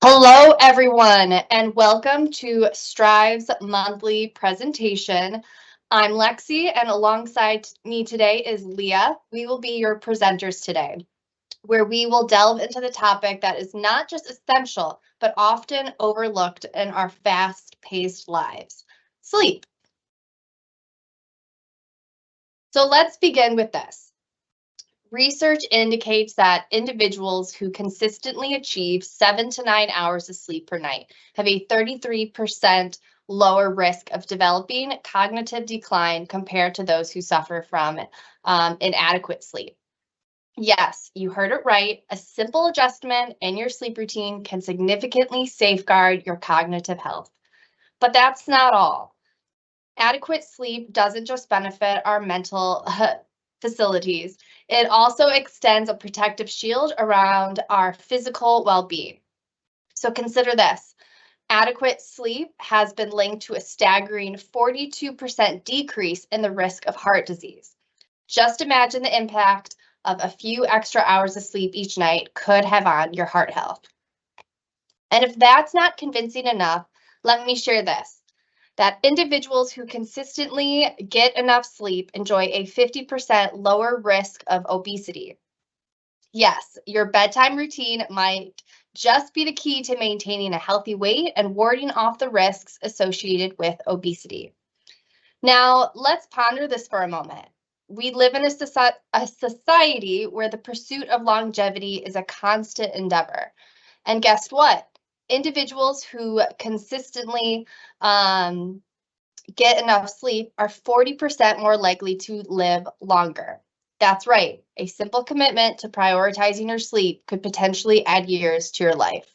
Hello, everyone, and welcome to Strive's monthly presentation. I'm Lexi, and alongside me today is Leah. We will be your presenters today, where we will delve into the topic that is not just essential, but often overlooked in our fast-paced lives: sleep. So let's begin with this. Research indicates that individuals who consistently achieve 7 to 9 hours of sleep per night have a 33% lower risk of developing cognitive decline compared to those who suffer from inadequate sleep. Yes, you heard it right. A simple adjustment in your sleep routine can significantly safeguard your cognitive health. But that's not all. Adequate sleep doesn't just benefit our mental facilities, it also extends a protective shield around our physical well-being. So consider this. Adequate sleep has been linked to a staggering 42% decrease in the risk of heart disease. Just imagine the impact of a few extra hours of sleep each night could have on your heart health. And if that's not convincing enough, let me share this: that individuals who consistently get enough sleep enjoy a 50% lower risk of obesity. Yes, your bedtime routine might just be the key to maintaining a healthy weight and warding off the risks associated with obesity. Now, let's ponder this for a moment. We live in a society where the pursuit of longevity is a constant endeavor. And guess what? Individuals who consistently get enough sleep are 40% more likely to live longer. That's right. A simple commitment to prioritizing your sleep could potentially add years to your life.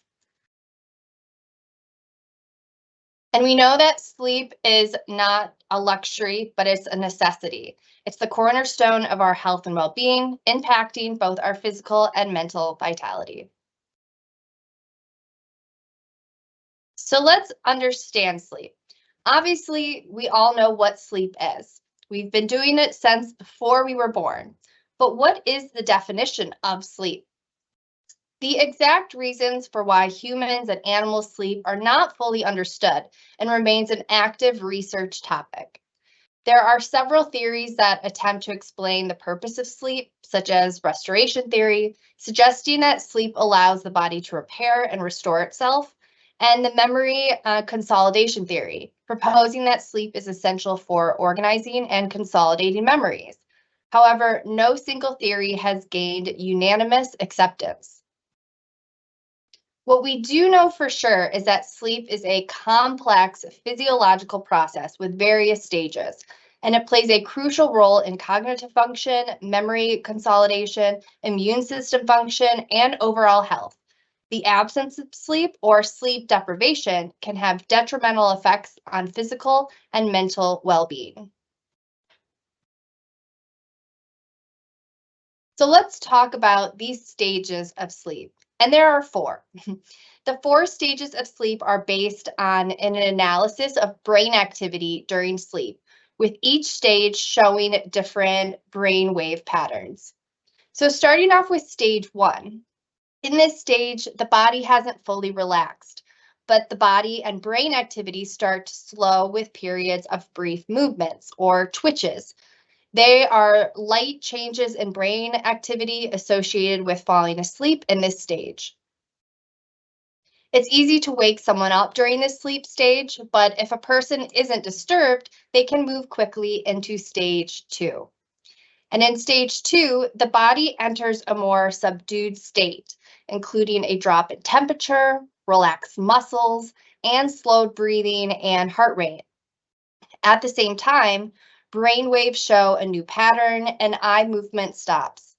And we know that sleep is not a luxury, but it's a necessity. It's the cornerstone of our health and well-being, impacting both our physical and mental vitality. So let's understand sleep. Obviously, we all know what sleep is. We've been doing it since before we were born. But what is the definition of sleep? The exact reasons for why humans and animals sleep are not fully understood and remains an active research topic. There are several theories that attempt to explain the purpose of sleep, such as restoration theory, suggesting that sleep allows the body to repair and restore itself, and the memory consolidation theory, proposing that sleep is essential for organizing and consolidating memories. However, no single theory has gained unanimous acceptance. What we do know for sure is that sleep is a complex physiological process with various stages, and it plays a crucial role in cognitive function, memory consolidation, immune system function, and overall health. The absence of sleep or sleep deprivation can have detrimental effects on physical and mental well-being. So let's talk about these stages of sleep. And there are four. The four stages of sleep are based on an analysis of brain activity during sleep, with each stage showing different brain wave patterns. So starting off with stage one. In this stage, the body hasn't fully relaxed, but the body and brain activity start to slow with periods of brief movements or twitches. They are light changes in brain activity associated with falling asleep in this stage. It's easy to wake someone up during this sleep stage, but if a person isn't disturbed, they can move quickly into stage two. And in stage two, the body enters a more subdued state, including a drop in temperature, relaxed muscles, and slowed breathing and heart rate. At the same time, brain waves show a new pattern and eye movement stops.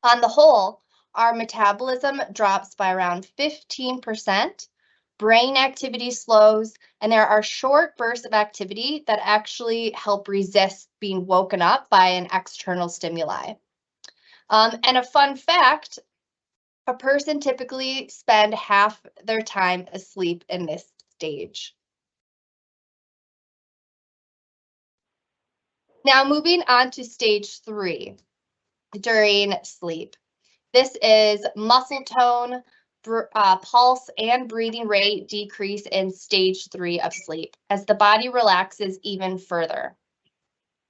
On the whole, our metabolism drops by around 15%, brain activity slows, and there are short bursts of activity that actually help resist being woken up by an external stimuli. And a fun fact, a person typically spend half their time asleep in this stage. Now moving on to stage three during sleep. This is muscle tone, pulse and breathing rate decrease in stage 3 of sleep as the body relaxes even further.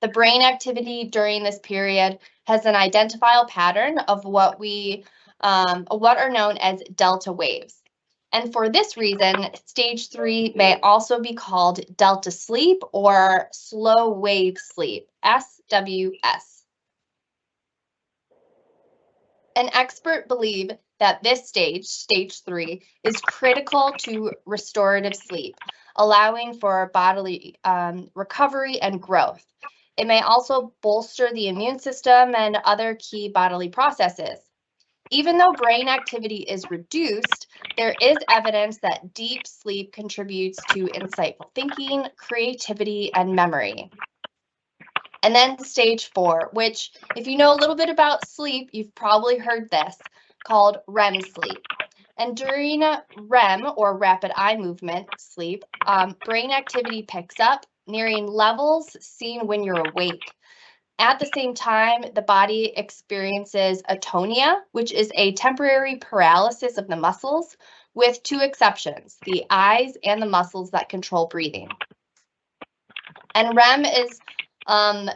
The brain activity during this period has an identifiable pattern of what are known as delta waves. And for this reason, stage 3 may also be called delta sleep or slow wave sleep, SWS. An expert believe that this stage 3, is critical to restorative sleep, allowing for bodily recovery and growth. It may also bolster the immune system and other key bodily processes. Even though brain activity is reduced, there is evidence that deep sleep contributes to insightful thinking, creativity, and memory. And then stage 4, which if you know a little bit about sleep, you've probably heard this, called REM sleep. And during REM, or rapid eye movement sleep, brain activity picks up, nearing levels seen when you're awake. At the same time, the body experiences atonia, which is a temporary paralysis of the muscles, with 2 exceptions, the eyes and the muscles that control breathing. And REM is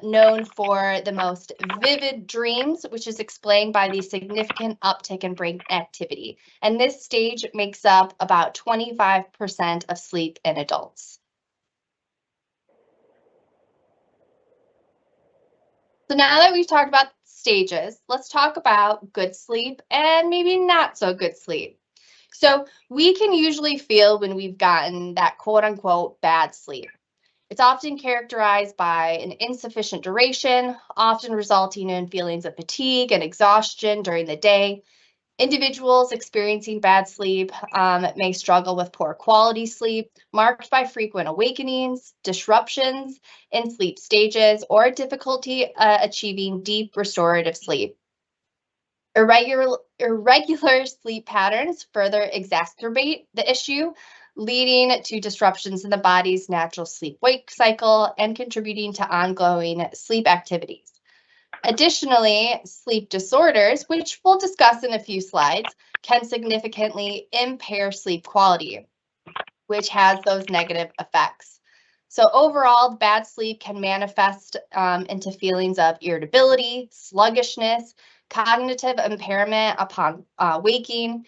known for the most vivid dreams, which is explained by the significant uptick in brain activity. And this stage makes up about 25% of sleep in adults. So now that we've talked about stages, let's talk about good sleep and maybe not so good sleep. So we can usually feel when we've gotten that quote unquote bad sleep. It's often characterized by an insufficient duration, often resulting in feelings of fatigue and exhaustion during the day. Individuals experiencing bad sleep may struggle with poor quality sleep, marked by frequent awakenings, disruptions in sleep stages, or difficulty achieving deep restorative sleep. Irregular sleep patterns further exacerbate the issue, leading to disruptions in the body's natural sleep-wake cycle and contributing to ongoing sleep activities. Additionally, sleep disorders, which we'll discuss in a few slides, can significantly impair sleep quality, which has those negative effects. So overall, bad sleep can manifest into feelings of irritability, sluggishness, cognitive impairment upon waking,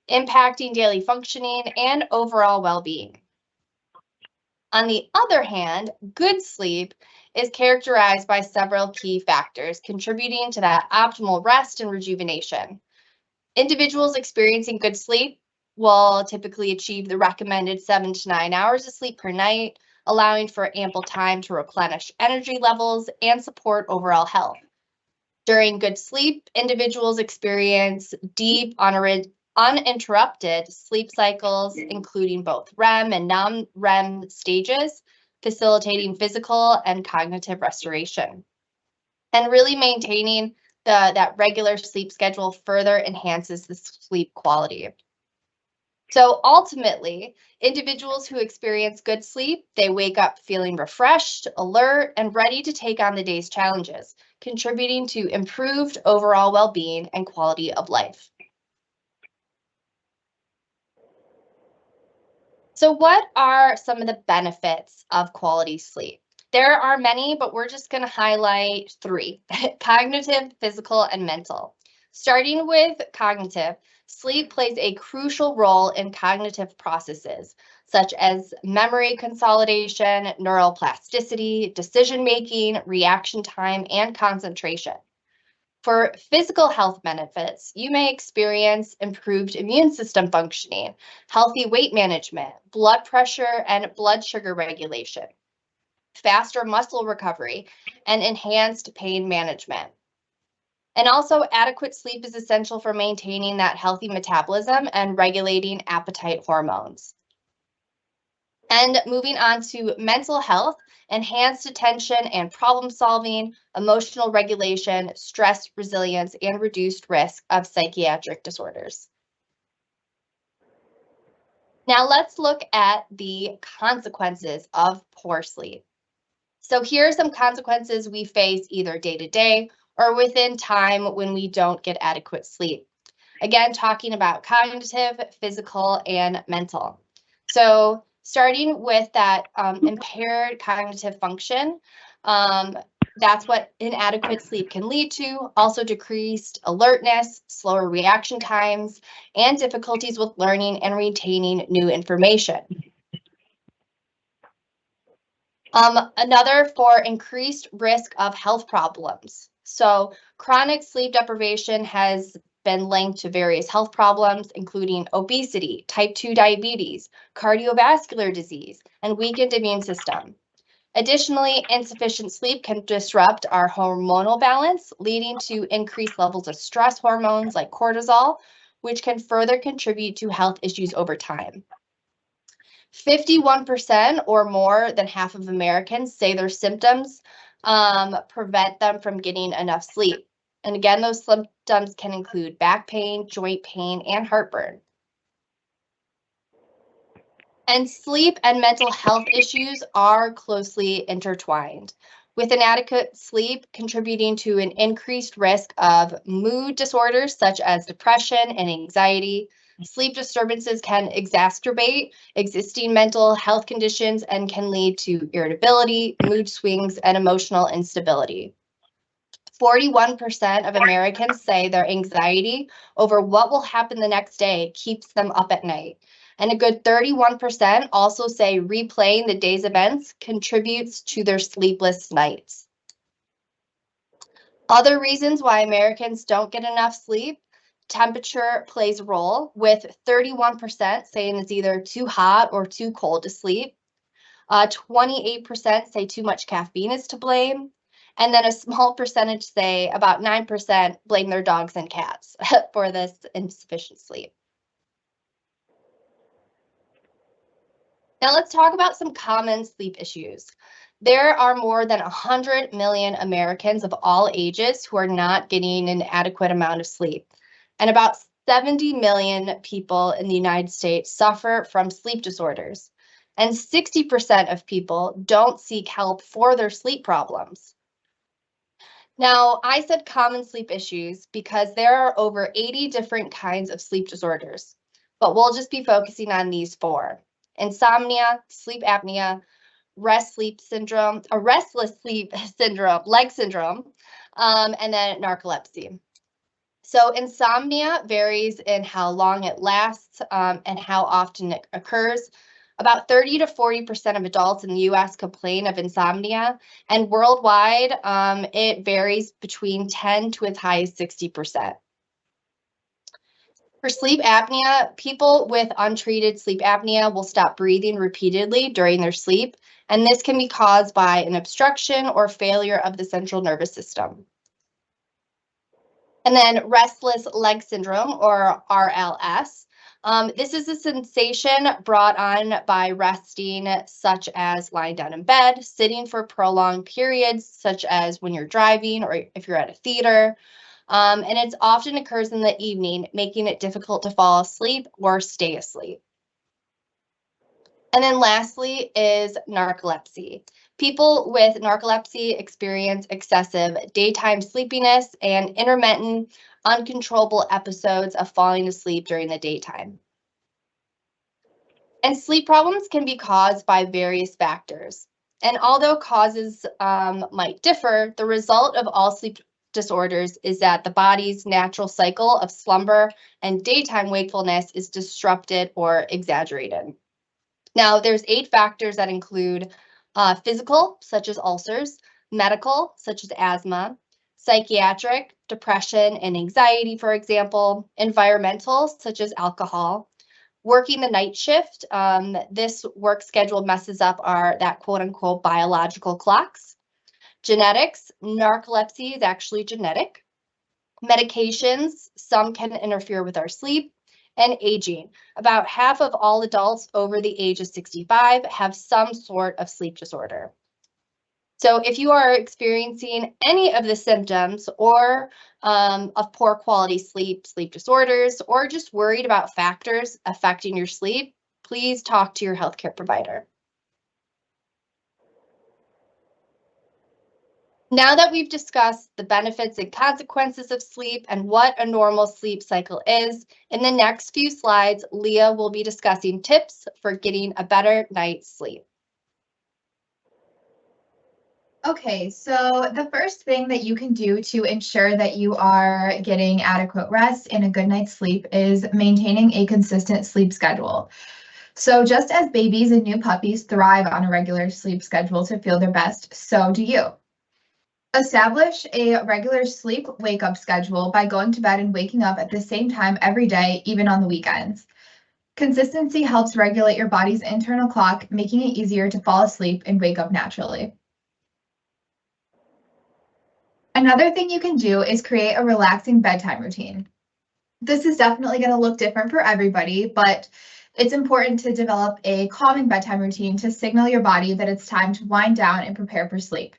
impacting daily functioning, and overall well-being. On the other hand, good sleep is characterized by several key factors contributing to that optimal rest and rejuvenation. Individuals experiencing good sleep will typically achieve the recommended 7 to 9 hours of sleep per night, allowing for ample time to replenish energy levels and support overall health. During good sleep, individuals experience deep, uninterrupted sleep cycles, including both REM and non-REM stages, facilitating physical and cognitive restoration. And really maintaining that regular sleep schedule further enhances the sleep quality. So ultimately, individuals who experience good sleep, they wake up feeling refreshed, alert, and ready to take on the day's challenges, contributing to improved overall well-being and quality of life. So what are some of the benefits of quality sleep? There are many, but we're just going to highlight 3, cognitive, physical, and mental. Starting with cognitive, sleep plays a crucial role in cognitive processes, such as memory consolidation, neuroplasticity, decision-making, reaction time, and concentration. For physical health benefits, you may experience improved immune system functioning, healthy weight management, blood pressure and blood sugar regulation, faster muscle recovery, and enhanced pain management. And also, adequate sleep is essential for maintaining that healthy metabolism and regulating appetite hormones. And moving on to mental health, enhanced attention and problem solving, emotional regulation, stress resilience, and reduced risk of psychiatric disorders. Now let's look at the consequences of poor sleep. So here are some consequences we face either day to day or within time when we don't get adequate sleep. Again, talking about cognitive, physical, and mental. So starting with that impaired cognitive function, that's what inadequate sleep can lead to. Also decreased alertness, slower reaction times, and difficulties with learning and retaining new information. Another for increased risk of health problems. So chronic sleep deprivation has been linked to various health problems, including obesity, type 2 diabetes, cardiovascular disease, and weakened immune system. Additionally, insufficient sleep can disrupt our hormonal balance, leading to increased levels of stress hormones like cortisol, which can further contribute to health issues over time. 51% or more than half of Americans say their symptoms prevent them from getting enough sleep. And again, those symptoms can include back pain, joint pain, and heartburn. And sleep and mental health issues are closely intertwined, with inadequate sleep contributing to an increased risk of mood disorders such as depression and anxiety. Sleep disturbances can exacerbate existing mental health conditions and can lead to irritability, mood swings, and emotional instability. 41% of Americans say their anxiety over what will happen the next day keeps them up at night. And a good 31% also say replaying the day's events contributes to their sleepless nights. Other reasons why Americans don't get enough sleep: temperature plays a role, with 31% saying it's either too hot or too cold to sleep. 28% say too much caffeine is to blame. And then a small percentage say, about 9%, blame their dogs and cats for this insufficient sleep. Now let's talk about some common sleep issues. There are more than 100 million Americans of all ages who are not getting an adequate amount of sleep. And about 70 million people in the United States suffer from sleep disorders. And 60% of people don't seek help for their sleep problems. Now, I said common sleep issues because there are over 80 different kinds of sleep disorders, but we'll just be focusing on these four: insomnia, sleep apnea, restless sleep syndrome, leg syndrome, and then narcolepsy. So insomnia varies in how long it lasts and how often it occurs. About 30 to 40% of adults in the US complain of insomnia, and worldwide, it varies between 10 to as high as 60%. For sleep apnea, people with untreated sleep apnea will stop breathing repeatedly during their sleep, and this can be caused by an obstruction or failure of the central nervous system. And then restless leg syndrome, or RLS. This is a sensation brought on by resting, such as lying down in bed, sitting for prolonged periods, such as when you're driving or if you're at a theater. And it often occurs in the evening, making it difficult to fall asleep or stay asleep. And then lastly is narcolepsy. People with narcolepsy experience excessive daytime sleepiness and intermittent, uncontrollable episodes of falling asleep during the daytime. And sleep problems can be caused by various factors. And although causes might differ, the result of all sleep disorders is that the body's natural cycle of slumber and daytime wakefulness is disrupted or exaggerated. Now, there's 8 factors that include physical, such as ulcers, medical, such as asthma, psychiatric, depression and anxiety, for example, environmental, such as alcohol, working the night shift. This work schedule messes up that quote unquote biological clocks. Genetics, narcolepsy is actually genetic. Medications, some can interfere with our sleep. And aging. About half of all adults over the age of 65 have some sort of sleep disorder. So if you are experiencing any of the symptoms or of poor quality sleep disorders, or just worried about factors affecting your sleep, please talk to your healthcare provider. Now that we've discussed the benefits and consequences of sleep and what a normal sleep cycle is, in the next few slides, Leah will be discussing tips for getting a better night's sleep. Okay, so the first thing that you can do to ensure that you are getting adequate rest and a good night's sleep is maintaining a consistent sleep schedule. So just as babies and new puppies thrive on a regular sleep schedule to feel their best, so do you. Establish a regular sleep wake-up schedule by going to bed and waking up at the same time every day, even on the weekends. Consistency helps regulate your body's internal clock, making it easier to fall asleep and wake up naturally. Another thing you can do is create a relaxing bedtime routine. This is definitely going to look different for everybody, but it's important to develop a calming bedtime routine to signal your body that it's time to wind down and prepare for sleep.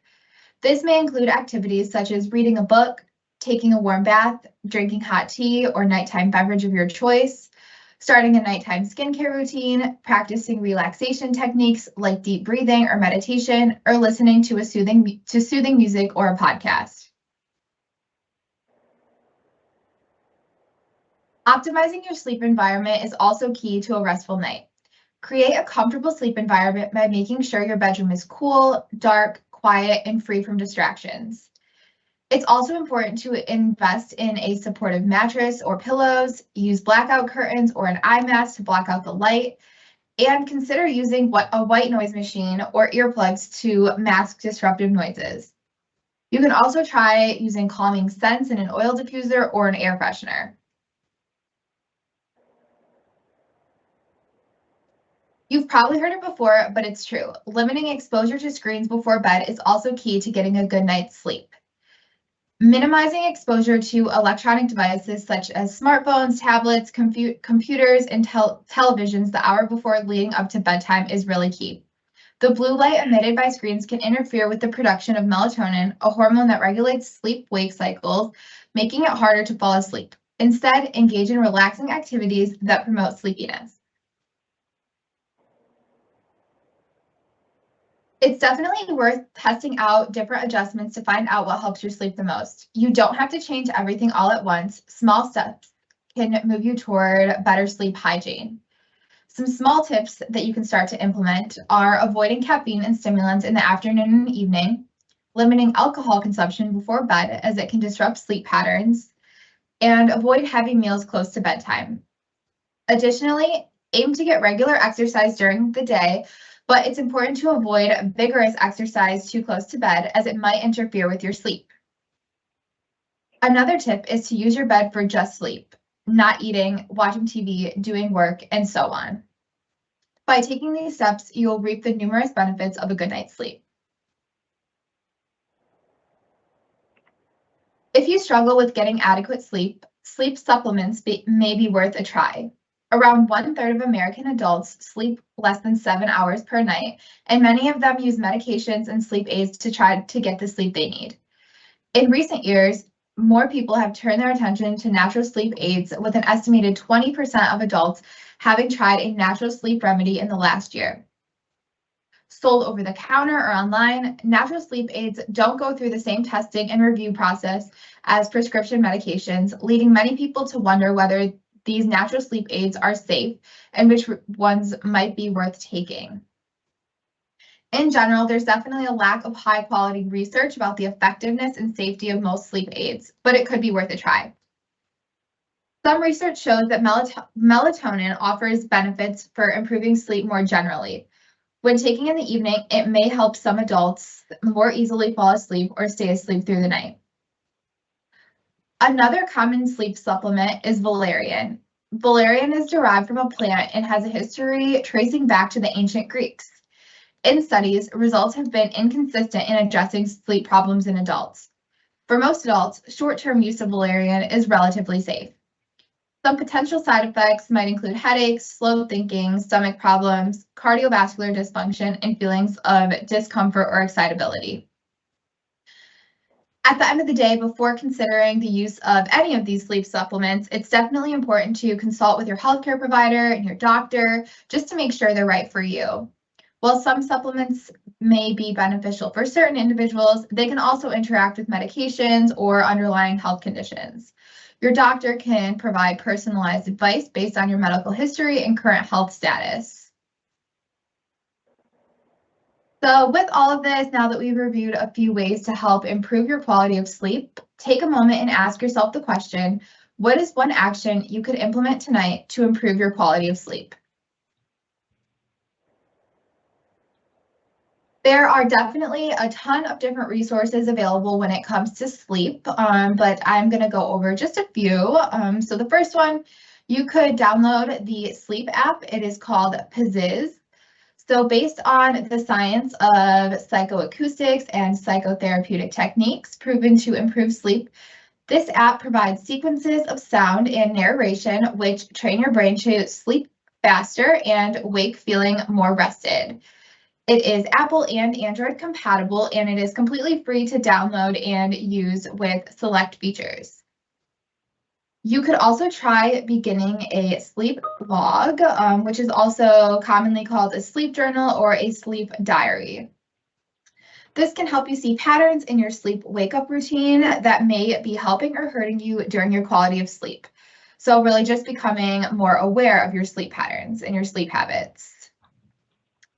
This may include activities such as reading a book, taking a warm bath, drinking hot tea or nighttime beverage of your choice, starting a nighttime skincare routine, practicing relaxation techniques like deep breathing or meditation, or listening to soothing music or a podcast. Optimizing your sleep environment is also key to a restful night. Create a comfortable sleep environment by making sure your bedroom is cool, dark, quiet, and free from distractions. It's also important to invest in a supportive mattress or pillows, use blackout curtains or an eye mask to block out the light, and consider using a white noise machine or earplugs to mask disruptive noises. You can also try using calming scents in an oil diffuser or an air freshener. You've probably heard it before, but it's true. Limiting exposure to screens before bed is also key to getting a good night's sleep. Minimizing exposure to electronic devices such as smartphones, tablets, computers, and televisions the hour before leading up to bedtime is really key. The blue light emitted by screens can interfere with the production of melatonin, a hormone that regulates sleep-wake cycles, making it harder to fall asleep. Instead, engage in relaxing activities that promote sleepiness. It's definitely worth testing out different adjustments to find out what helps your sleep the most. You don't have to change everything all at once. Small steps can move you toward better sleep hygiene. Some small tips that you can start to implement are avoiding caffeine and stimulants in the afternoon and evening, limiting alcohol consumption before bed as it can disrupt sleep patterns, and avoid heavy meals close to bedtime. Additionally, aim to get regular exercise during the day, but it's important to avoid vigorous exercise too close to bed as it might interfere with your sleep. Another tip is to use your bed for just sleep, not eating, watching TV, doing work, and so on. By taking these steps, you will reap the numerous benefits of a good night's sleep. If you struggle with getting adequate sleep, sleep supplements may be worth a try. Around 1/3 of American adults sleep less than 7 hours per night, and many of them use medications and sleep aids to try to get the sleep they need. In recent years, more people have turned their attention to natural sleep aids, with an estimated 20% of adults having tried a natural sleep remedy in the last year. Sold over the counter or online, natural sleep aids don't go through the same testing and review process as prescription medications, leading many people to wonder whether these natural sleep aids are safe and which ones might be worth taking. In general, there's definitely a lack of high quality research about the effectiveness and safety of most sleep aids, but it could be worth a try. Some research shows that melatonin offers benefits for improving sleep more generally. When taken in the evening, it may help some adults more easily fall asleep or stay asleep through the night. Another common sleep supplement is valerian. Valerian is derived from a plant and has a history tracing back to the ancient Greeks. In studies, results have been inconsistent in addressing sleep problems in adults. For most adults, short-term use of valerian is relatively safe. Some potential side effects might include headaches, slow thinking, stomach problems, cardiovascular dysfunction, and feelings of discomfort or excitability. At the end of the day, before considering the use of any of these sleep supplements, it's definitely important to consult with your healthcare provider and your doctor just to make sure they're right for you. While some supplements may be beneficial for certain individuals, they can also interact with medications or underlying health conditions. Your doctor can provide personalized advice based on your medical history and current health status. So with all of this, now that we've reviewed a few ways to help improve your quality of sleep, take a moment and ask yourself the question, what is one action you could implement tonight to improve your quality of sleep? There are definitely a ton of different resources available when it comes to sleep, but I'm going to go over just a few. So the first one, you could download the sleep app. It is called Pizziz. So based on the science of psychoacoustics and psychotherapeutic techniques proven to improve sleep, this app provides sequences of sound and narration which train your brain to sleep faster and wake feeling more rested. It is Apple and Android compatible, and it is completely free to download and use with select features. You could also try beginning a sleep log, which is also commonly called a sleep journal or a sleep diary. This can help you see patterns in your sleep wake-up routine that may be helping or hurting you during your quality of sleep. So really just becoming more aware of your sleep patterns and your sleep habits.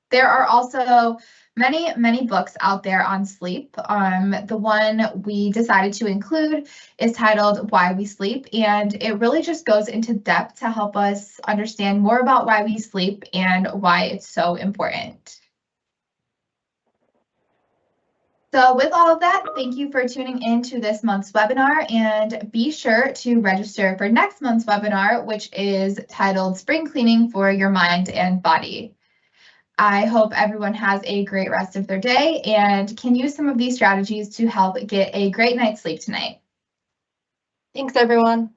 There are also many books out there on sleep. The one we decided to include is titled Why We Sleep, and it really just goes into depth to help us understand more about why we sleep and why it's so important. So with all of that, thank you for tuning in to this month's webinar, and be sure to register for next month's webinar, which is titled Spring Cleaning for Your Mind and Body. I hope everyone has a great rest of their day and can use some of these strategies to help get a great night's sleep tonight. Thanks, everyone.